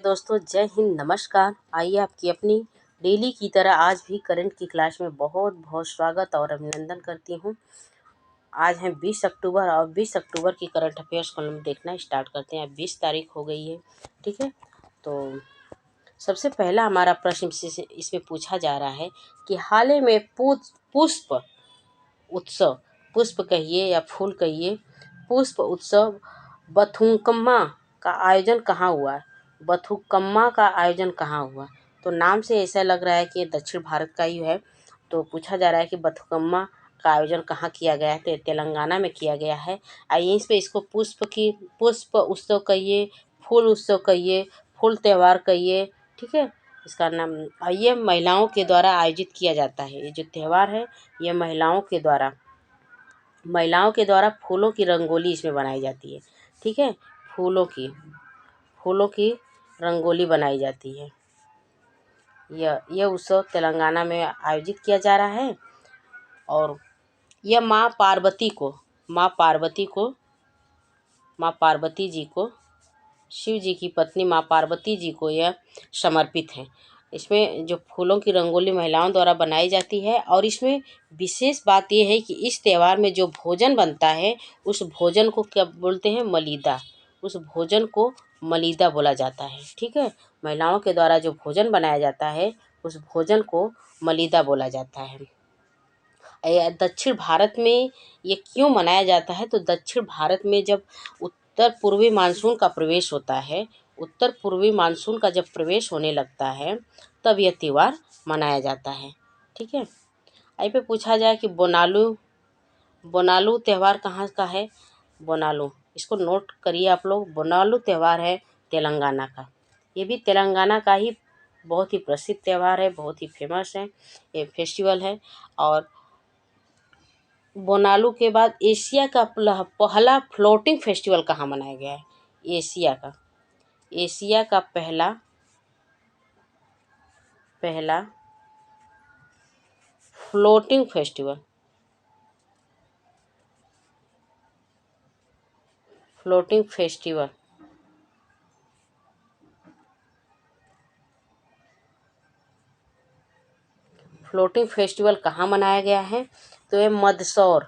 दोस्तों, जय हिंद, नमस्कार। आइए आपकी अपनी डेली की तरह आज भी करंट की क्लास में बहुत बहुत स्वागत और अभिनंदन करती हूँ। आज है 20 अक्टूबर और 20 अक्टूबर की करंट अफेयर्स को हम देखना स्टार्ट करते हैं। 20 तारीख हो गई है, ठीक है। तो सबसे पहला हमारा प्रश्न इसमें पूछा जा रहा है कि हाल ही में पुष्प उत्सव, पुष्प कहिए या फूल कहिए, पुष्प उत्सव बथुकम्मा का आयोजन कहाँ हुआ है? बथुकम्मा का आयोजन कहाँ हुआ? तो नाम से ऐसा लग रहा है कि ये दक्षिण भारत का ही है। तो पूछा जा रहा है कि बथुकम्मा का आयोजन कहाँ किया गया है? तो तेलंगाना में किया गया है। आइए इस पे इसको पुष्प उत्सव कहिए, फूल उत्सव कहिए, फूल त्यौहार कहिए, ठीक है। इसका नाम ये महिलाओं के द्वारा आयोजित किया जाता है। ये जो त्यौहार है ये महिलाओं के द्वारा फूलों की रंगोली इसमें बनाई जाती है, ठीक है। फूलों की रंगोली बनाई जाती है। यह उत्सव तेलंगाना में आयोजित किया जा रहा है और यह माँ पार्वती जी को शिव जी की पत्नी माँ पार्वती जी को यह समर्पित है। इसमें जो फूलों की रंगोली महिलाओं द्वारा बनाई जाती है और इसमें विशेष बात यह है कि इस त्यौहार में जो भोजन बनता है उस भोजन को क्या बोलते हैं? मलीदा। उस भोजन को मलीदा बोला जाता है, ठीक है। महिलाओं के द्वारा जो भोजन बनाया जाता है उस भोजन को मलीदा बोला जाता है। दक्षिण भारत में ये क्यों मनाया जाता है? तो दक्षिण भारत में जब उत्तर पूर्वी मानसून का प्रवेश होता है, उत्तर पूर्वी मानसून का जब प्रवेश होने लगता है तब यह त्यौहार मनाया जाता है, ठीक है। यहीं पे पूछा जाए कि बोनालू त्यौहार कहाँ का है? बोनालू, इसको नोट करिए आप लोग। बोनालू त्यौहार है तेलंगाना का। ये भी तेलंगाना का ही बहुत ही प्रसिद्ध त्यौहार है, बहुत ही फेमस है ये फेस्टिवल है। और बोनालू के बाद एशिया का पहला फ्लोटिंग फेस्टिवल कहाँ मनाया गया है? एशिया का पहला फ्लोटिंग फेस्टिवल कहाँ मनाया गया है? तो ये मदसौर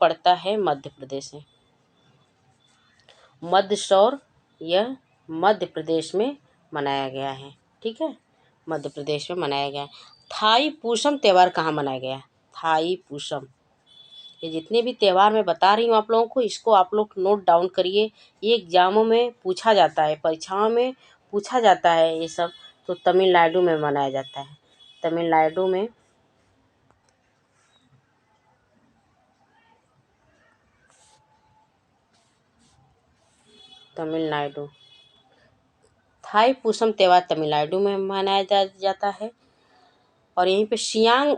पड़ता है मध्य प्रदेश में। मदसौर यह मध्य प्रदेश में मनाया गया है, ठीक है। मध्य प्रदेश में मनाया गया है। थाई पूसम त्यौहार कहाँ मनाया गया है? थाई पूसम, ये जितने भी त्यौहार मैं बता रही हूँ आप लोगों को, इसको आप लोग नोट डाउन करिए। ये एग्जामों में पूछा जाता है, परीक्षाओं में पूछा जाता है ये सब। तो तमिलनाडु में मनाया जाता है। तमिलनाडु में थाई पूसम त्यौहार तमिलनाडु में मनाया जाता है। और यहीं पे शियांग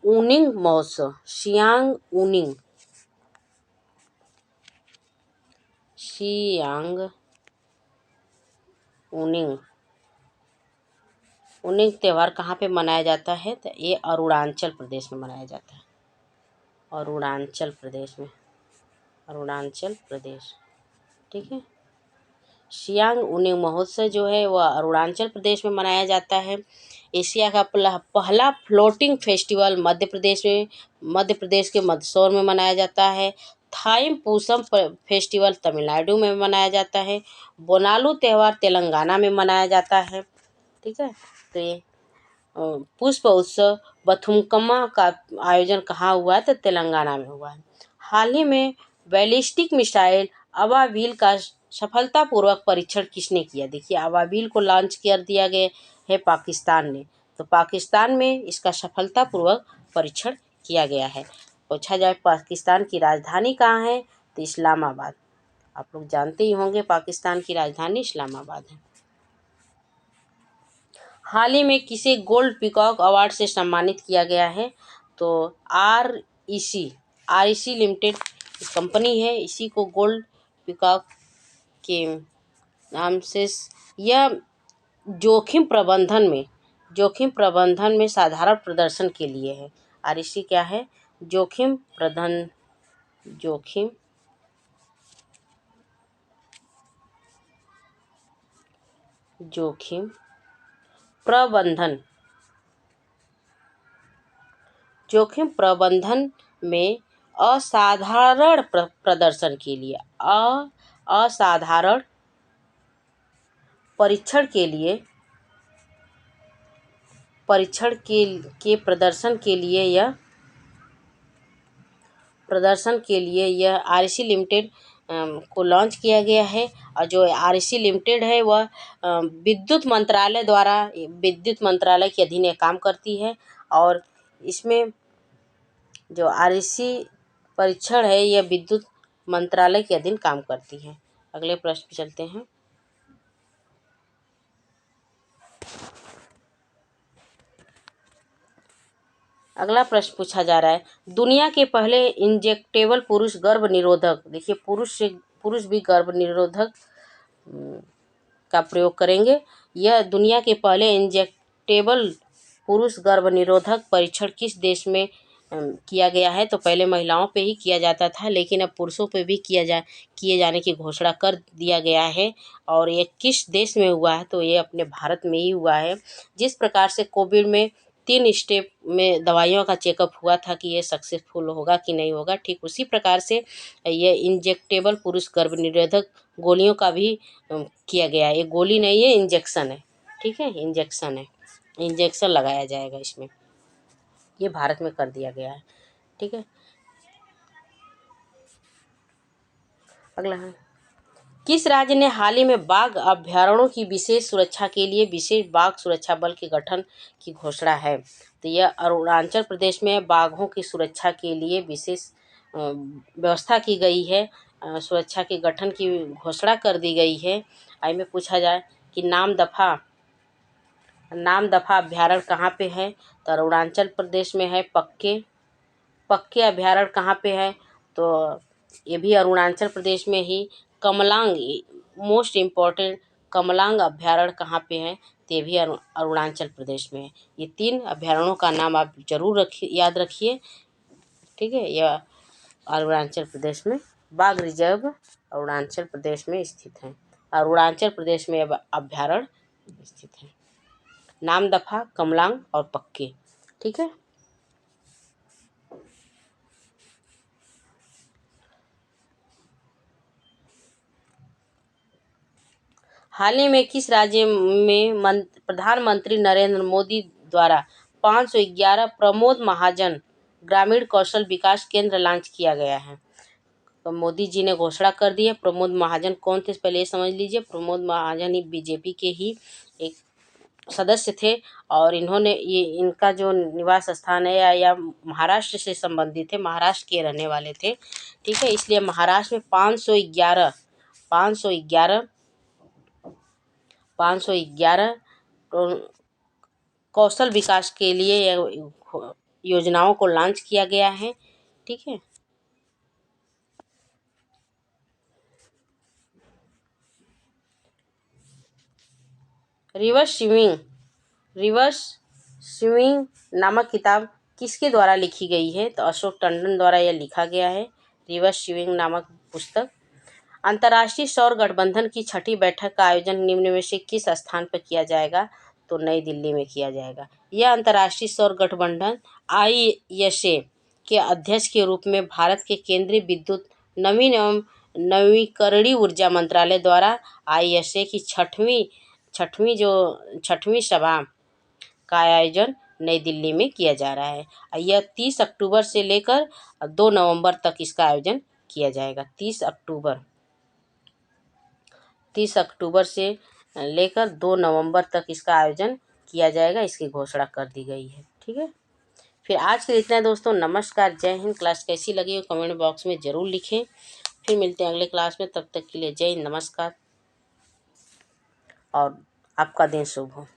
ऊनिंग महोत्सव, ऊनिंग त्यौहार कहाँ पे मनाया जाता है? तो ये अरुणाचल प्रदेश में मनाया जाता है। अरुणाचल प्रदेश, ठीक है। शियांग ऊनिंग महोत्सव जो है वह अरुणाचल प्रदेश में मनाया जाता है। एशिया का पहला फ्लोटिंग फेस्टिवल मध्य प्रदेश के मंदसौर में मनाया जाता है। थाई पूसम फेस्टिवल तमिलनाडु में मनाया जाता है। बोनालू त्यौहार तेलंगाना में मनाया जाता है, ठीक है। तो ये पुष्प उत्सव बथुकम्मा का आयोजन कहाँ हुआ है? तो तेलंगाना में हुआ है। हाल ही में बैलिस्टिक मिसाइल अबाबील का सफलतापूर्वक परीक्षण किसने किया? देखिए, अबाबील को लॉन्च कर दिया गया है पाकिस्तान ने। तो पाकिस्तान में इसका सफलतापूर्वक परीक्षण किया गया है। पूछा जाए पाकिस्तान की राजधानी कहाँ है? तो इस्लामाबाद। आप लोग जानते ही होंगे पाकिस्तान की राजधानी इस्लामाबाद है। हाल ही में किसे गोल्ड पीकॉक अवार्ड से सम्मानित किया गया है? तो REC लिमिटेड कंपनी है, इसी को गोल्ड पीकॉक के नाम से यह जोखिम प्रबंधन में साधारण प्रदर्शन के लिए है। REC क्या है? जोखिम जोखिम प्रबंधन। जोखिम प्रबंधन में असाधारण प्रदर्शन के लिए असाधारण परीक्षण के प्रदर्शन के लिए यह आरईसी लिमिटेड को लॉन्च किया गया है। और जो आरईसी लिमिटेड है वह विद्युत मंत्रालय के अधीन काम करती है। और इसमें जो आरईसी परीक्षण है यह विद्युत मंत्रालय के अधीन काम करती है। अगले प्रश्न पे चलते हैं। अगला प्रश्न पूछा जा रहा है, दुनिया के पहले इंजेक्टेबल पुरुष गर्भ निरोधक। देखिए, पुरुष भी गर्भ निरोधक का प्रयोग करेंगे। यह दुनिया के पहले इंजेक्टेबल पुरुष गर्भ निरोधक परीक्षण किस देश में किया गया है? तो पहले महिलाओं पे ही किया जाता था, लेकिन अब पुरुषों पे भी किए जाने की घोषणा कर दिया गया है। और ये किस देश में हुआ है? तो ये अपने भारत में ही हुआ है। जिस प्रकार से कोविड में 3 स्टेप में दवाइयों का चेकअप हुआ था कि ये सक्सेसफुल होगा कि नहीं होगा, ठीक उसी प्रकार से ये इंजेक्टेबल पुरुष गर्भ निरोधक गोलियों का भी किया गया है। ये गोली नहीं है, इंजेक्शन है। ठीक है, इंजेक्शन है, इंजेक्शन लगाया जाएगा इसमें। ये भारत में कर दिया गया है। ठीक है, अगला है, किस राज्य ने हाल ही में बाघ अभ्यारण्यों की विशेष सुरक्षा के लिए विशेष बाघ सुरक्षा बल के गठन की घोषणा है? तो यह अरुणाचल प्रदेश में बाघों की सुरक्षा के लिए विशेष व्यवस्था की गई है। सुरक्षा के गठन की घोषणा कर दी गई है। आई में पूछा जाए कि नामदफा अभ्यारण्य कहाँ पे है? तो अरुणाचल प्रदेश में है। पक्के अभ्यारण्य कहाँ पे है? तो ये भी अरुणाचल प्रदेश में ही कमलांग, मोस्ट इम्पॉर्टेंट, कमलांग अभ्यारण्य कहाँ पे है? तो ये भी अरुणाचल प्रदेश में है। ये 3 अभ्यारण्यों का नाम आप जरूर याद रखिए। ठीक है, यह अरुणाचल प्रदेश में बाघ रिजर्व अरुणाचल प्रदेश में स्थित है। अरुणाचल प्रदेश में अभ्यारण्य स्थित है, नामदफा, कमलांग और पक्के। ठीक है, हाल ही में किस राज्य में प्रधानमंत्री नरेंद्र मोदी द्वारा 511 प्रमोद महाजन ग्रामीण कौशल विकास केंद्र लॉन्च किया गया है? तो मोदी जी ने घोषणा कर दी है। प्रमोद महाजन कौन थे पहले ये समझ लीजिए। प्रमोद महाजन ही बीजेपी के ही एक सदस्य थे। और इनका जो निवास स्थान है या महाराष्ट्र से संबंधित है, महाराष्ट्र के रहने वाले थे। ठीक है, इसलिए महाराष्ट्र में 511 कौशल विकास के लिए योजनाओं को लॉन्च किया गया है। ठीक है, रिवर्स स्विमिंग नामक किताब किसके द्वारा लिखी गई है? तो अशोक टंडन द्वारा यह लिखा गया है, रिवर्स स्विमिंग नामक पुस्तक। अंतर्राष्ट्रीय सौर गठबंधन की 6ठी बैठक का आयोजन निम्न में से किस स्थान पर किया जाएगा? तो नई दिल्ली में किया जाएगा। यह अंतर्राष्ट्रीय सौर गठबंधन ISA के अध्यक्ष के रूप में भारत के केंद्रीय विद्युत नवीन एवं नवीकरणीय ऊर्जा मंत्रालय द्वारा ISA की छठवीं सभा का आयोजन नई दिल्ली में किया जा रहा है। यह 30 अक्टूबर से लेकर 2 नवंबर तक इसका आयोजन किया जाएगा। 30 अक्टूबर से लेकर 2 नवंबर तक इसका आयोजन किया जाएगा। इसकी घोषणा कर दी गई है। ठीक है, फिर आज के लिए इतना है दोस्तों। नमस्कार, जय हिंद। क्लास कैसी लगी हो कमेंट बॉक्स में ज़रूर लिखें। फिर मिलते हैं अगले क्लास में, तब तक के लिए जय हिंद, नमस्कार और आपका दिन शुभ हो।